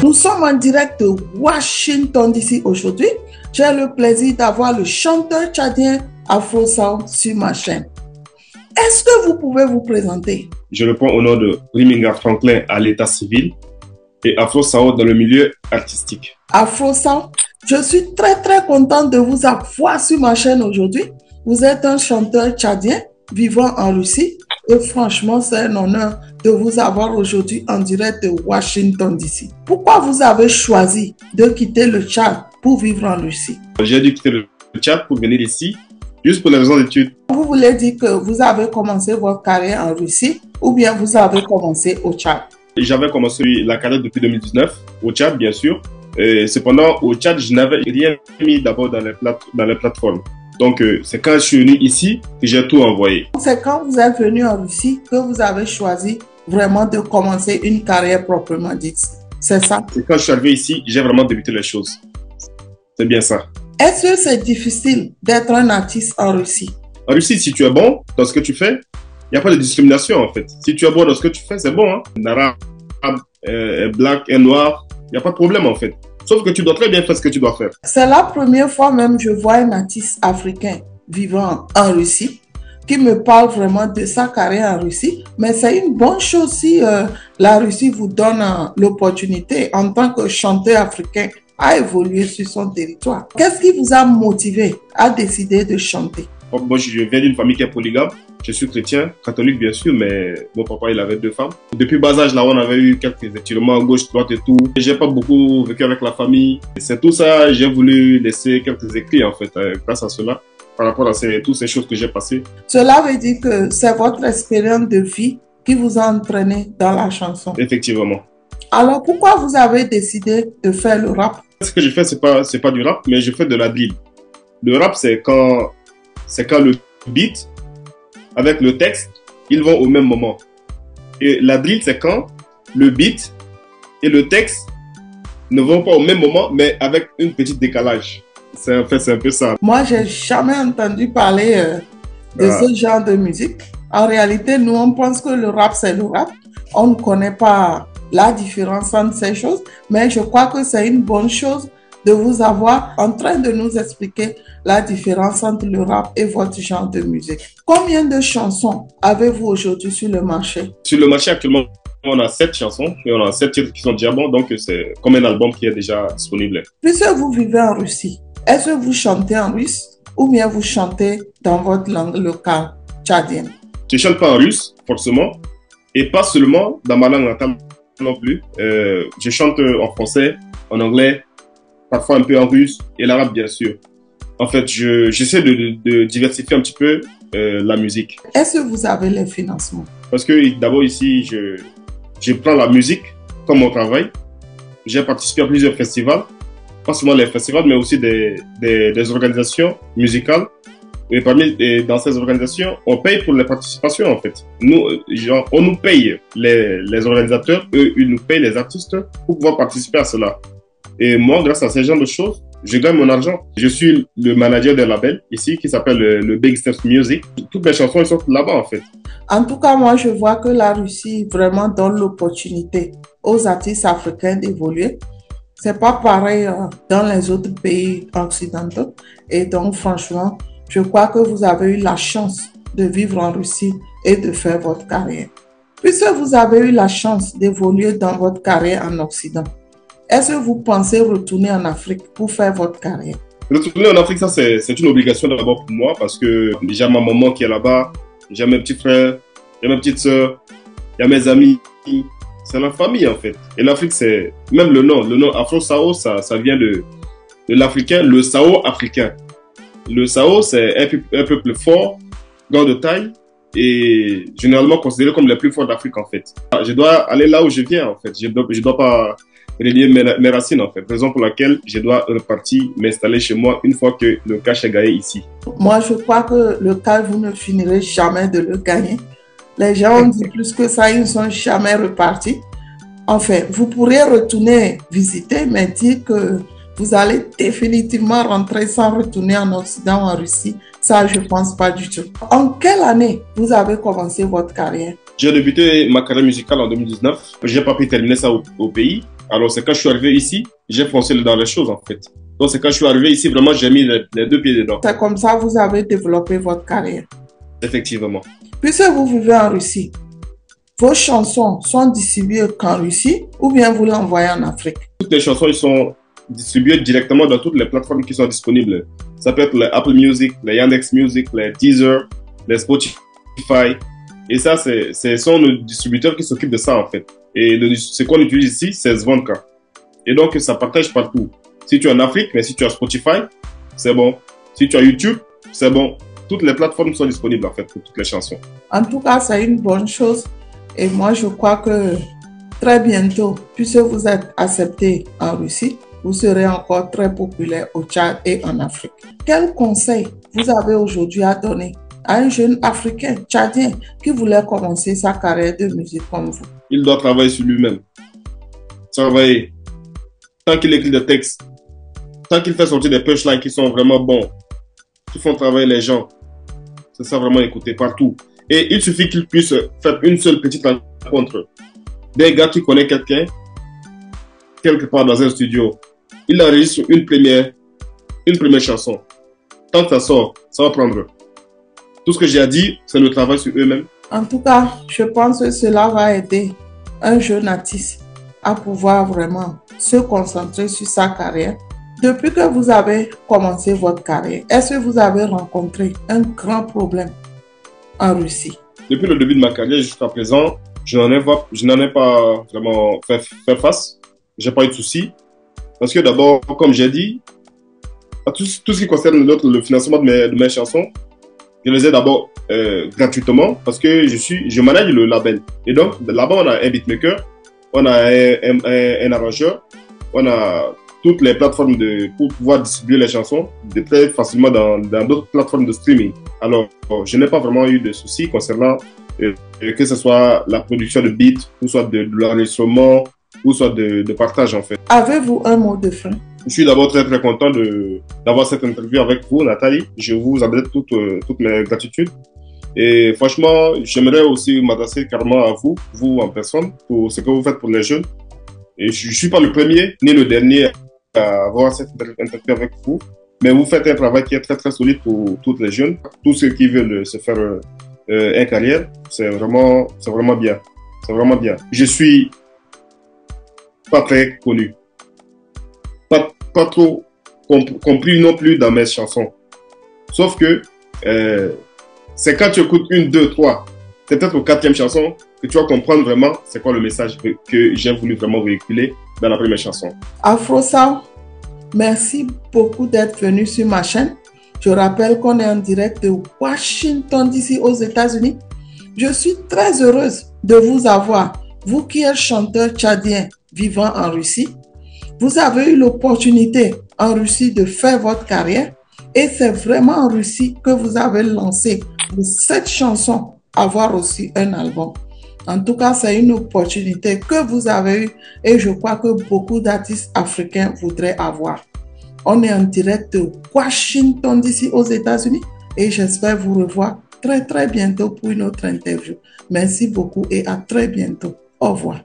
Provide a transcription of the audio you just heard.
Nous sommes en direct de Washington DC aujourd'hui. J'ai le plaisir d'avoir le chanteur tchadien Afro Sound sur ma chaîne. Est-ce que vous pouvez vous présenter? Je réponds au nom de Riminga Franklin à l'état civil et Afro Sound dans le milieu artistique. Afro Sound, je suis très content de vous avoir sur ma chaîne aujourd'hui. Vous êtes un chanteur tchadien vivant en Russie et franchement c'est un honneur de vous avoir aujourd'hui en direct de Washington DC. Pourquoi vous avez choisi de quitter le Tchad pour vivre en Russie? J'ai dû quitter le Tchad pour venir ici juste pour les raisons d'études. Vous voulez dire que vous avez commencé votre carrière en Russie ou bien vous avez commencé au Tchad? J'avais commencé la carrière depuis 2019 au Tchad bien sûr. Cependant au Tchad je n'avais rien mis d'abord dans les plateformes. Donc, c'est quand je suis venu ici que j'ai tout envoyé. C'est quand vous êtes venu en Russie que vous avez choisi vraiment de commencer une carrière proprement dite. C'est ça? C'est quand je suis arrivé ici, j'ai vraiment débuté les choses. C'est bien ça. Est-ce que c'est difficile d'être un artiste en Russie? En Russie, si tu es bon dans ce que tu fais, il n'y a pas de discrimination en fait. Si tu es bon dans ce que tu fais, c'est bon. Hein? Un arabe, un black, un noir, il n'y a pas de problème en fait. Sauf que tu dois très bien faire ce que tu dois faire. C'est la première fois même que je vois un artiste africain vivant en Russie qui me parle vraiment de sa carrière en Russie. Mais c'est une bonne chose si la Russie vous donne l'opportunité en tant que chanteur africain à évoluer sur son territoire. Qu'est-ce qui vous a motivé à décider de chanter? Moi, je viens d'une famille qui est polygame. Je suis chrétien, catholique bien sûr, mais mon papa, il avait 2 femmes. Depuis bas âge, là, on avait eu quelques étirements à gauche, droite et tout. J'ai pas beaucoup vécu avec la famille. C'est tout ça, j'ai voulu laisser quelques écrits, en fait, grâce à cela, par rapport à toutes ces choses que j'ai passées. Cela veut dire que c'est votre expérience de vie qui vous a entraîné dans la chanson. Effectivement. Alors, pourquoi vous avez décidé de faire le rap? Ce que je fais, c'est pas du rap, mais je fais de la drill. Le rap, c'est quand le beat avec le texte, ils vont au même moment. Et la drill, c'est quand le beat et le texte ne vont pas au même moment, mais avec une petite décalage. C'est un peu ça. Moi, j'ai jamais entendu parler de ce genre de musique. En réalité, nous, on pense que le rap, c'est le rap. On ne connaît pas la différence entre ces choses, mais je crois que c'est une bonne chose de vous avoir en train de nous expliquer la différence entre le rap et votre genre de musique. Combien de chansons avez-vous aujourd'hui sur le marché? Sur le marché actuellement, on a 7 chansons et on a 7 titres qui sont déjà bons, donc c'est comme un album qui est déjà disponible. Puisque vous vivez en Russie, est-ce que vous chantez en russe ou bien vous chantez dans votre langue locale tchadienne? Je ne chante pas en russe, forcément, et pas seulement dans ma langue natale non plus. Je chante en français, en anglais, parfois un peu en russe et l'arabe bien sûr. En fait, j'essaie de diversifier un petit peu la musique. Est-ce que vous avez les financements? Parce que d'abord ici, je prends la musique comme mon travail. J'ai participé à plusieurs festivals, pas seulement les festivals, mais aussi des organisations musicales. Et dans ces organisations, on paye pour les participations en fait. On nous paye les organisateurs, eux, ils nous payent les artistes pour pouvoir participer à cela. Et moi, grâce à ce genre de choses, je gagne mon argent. Je suis le manager d'un label ici qui s'appelle le Big Steps Music. Toutes mes chansons, elles sortent là-bas en fait. En tout cas, moi, je vois que la Russie vraiment donne l'opportunité aux artistes africains d'évoluer. C'est pas pareil dans les autres pays occidentaux. Et donc, franchement, je crois que vous avez eu la chance de vivre en Russie et de faire votre carrière. Puisque vous avez eu la chance d'évoluer dans votre carrière en Occident, est-ce que vous pensez retourner en Afrique pour faire votre carrière? Retourner en Afrique, ça c'est une obligation d'abord pour moi parce que j'ai ma maman qui est là-bas, j'ai mes petits frères, j'ai mes petites sœurs, il y a mes amis. C'est la famille en fait. Et l'Afrique, c'est même le nom Afro Sao, ça vient de l'africain, le Sao africain. Le Sao, c'est un peuple fort, grand de taille et généralement considéré comme les plus forts d'Afrique en fait. Je dois aller là où je viens en fait. Je dois pas relier mes racines en fait. Raison pour laquelle je dois repartir m'installer chez moi une fois que le cash est gagné ici. Moi, je crois que le cash, vous ne finirez jamais de le gagner. Les gens ont dit plus que ça, ils ne sont jamais repartis. Enfin, vous pourrez retourner visiter, mais dire que vous allez définitivement rentrer sans retourner en Occident ou en Russie, ça, je ne pense pas du tout. En quelle année vous avez commencé votre carrière? J'ai débuté ma carrière musicale en 2019. Je n'ai pas pu terminer ça au pays. Alors, c'est quand je suis arrivé ici, j'ai foncé dans les choses, en fait. Donc, c'est quand je suis arrivé ici, vraiment, j'ai mis les deux pieds dedans. C'est comme ça que vous avez développé votre carrière. Effectivement. Puisque vous vivez en Russie, vos chansons sont distribuées qu'en Russie ou bien vous l'envoyez en Afrique? Toutes les chansons, ils sont distribuées directement dans toutes les plateformes qui sont disponibles. Ça peut être les Apple Music, les Yandex Music, les Deezer, les Spotify. Et ça, ce sont nos distributeurs qui s'occupent de ça, en fait. Et ce qu'on utilise ici, c'est Zvonka. Et donc, ça partage partout. Si tu es en Afrique, mais si tu as Spotify, c'est bon. Si tu as YouTube, c'est bon. Toutes les plateformes sont disponibles, en fait, pour toutes les chansons. En tout cas, c'est une bonne chose. Et moi, je crois que très bientôt, puisque vous êtes accepté en Russie, vous serez encore très populaire au Tchad et en Afrique. Quel conseil vous avez aujourd'hui à donner à un jeune Africain, Tchadien, qui voulait commencer sa carrière de musique comme vous? Il doit travailler sur lui-même. Travailler. Tant qu'il écrit des textes, tant qu'il fait sortir des punchlines qui sont vraiment bons, qui font travailler les gens, c'est ça vraiment écouter partout. Et il suffit qu'il puisse faire une seule petite rencontre d'un gars qui connaît quelqu'un, quelque part dans un studio. Il enregistre une première chanson. Tant que ça sort, ça va prendre. Tout ce que j'ai à dire, c'est le travail sur eux-mêmes. En tout cas, je pense que cela va aider un jeune artiste à pouvoir vraiment se concentrer sur sa carrière. Depuis que vous avez commencé votre carrière, est-ce que vous avez rencontré un grand problème en Russie? Depuis le début de ma carrière jusqu'à présent, je n'en ai pas vraiment fait face. J'ai pas eu de soucis. Parce que d'abord, comme j'ai dit, tout ce qui concerne le financement de mes chansons, je les ai d'abord gratuitement parce que je manage le label. Et donc, là-bas, on a un beatmaker, on a un arrangeur, on a toutes les plateformes pour pouvoir distribuer les chansons très facilement dans d'autres plateformes de streaming. Alors, je n'ai pas vraiment eu de soucis concernant que ce soit la production de beats, ou soit de l'enregistrement, ou soit de partage en fait. Avez-vous un mot de fin? Je suis d'abord très content d'avoir cette interview avec vous, Nathalie. Je vous adresse toutes mes gratitudes. Et franchement, j'aimerais aussi m'adresser carrément à vous en personne, pour ce que vous faites pour les jeunes. Et je ne suis pas le premier, ni le dernier à avoir cette interview avec vous. Mais vous faites un travail qui est très solide pour tous les jeunes. Tous ceux qui veulent se faire une carrière, c'est vraiment bien. C'est vraiment bien. Je suis pas très connu. Pas trop compris non plus dans mes chansons. Sauf que c'est quand tu écoutes une, deux, trois, c'est peut-être au quatrième chanson que tu vas comprendre vraiment c'est quoi le message que j'ai voulu vraiment véhiculer dans la première chanson. Afrosound, merci beaucoup d'être venu sur ma chaîne. Je rappelle qu'on est en direct de Washington DC aux États-Unis. Je suis très heureuse de vous avoir, vous qui êtes chanteur tchadien vivant en Russie. Vous avez eu l'opportunité en Russie de faire votre carrière et c'est vraiment en Russie que vous avez lancé cette chanson, avoir aussi un album. En tout cas, c'est une opportunité que vous avez eue et je crois que beaucoup d'artistes africains voudraient avoir. On est en direct de Washington DC aux États-Unis et j'espère vous revoir très bientôt pour une autre interview. Merci beaucoup et à très bientôt. Au revoir.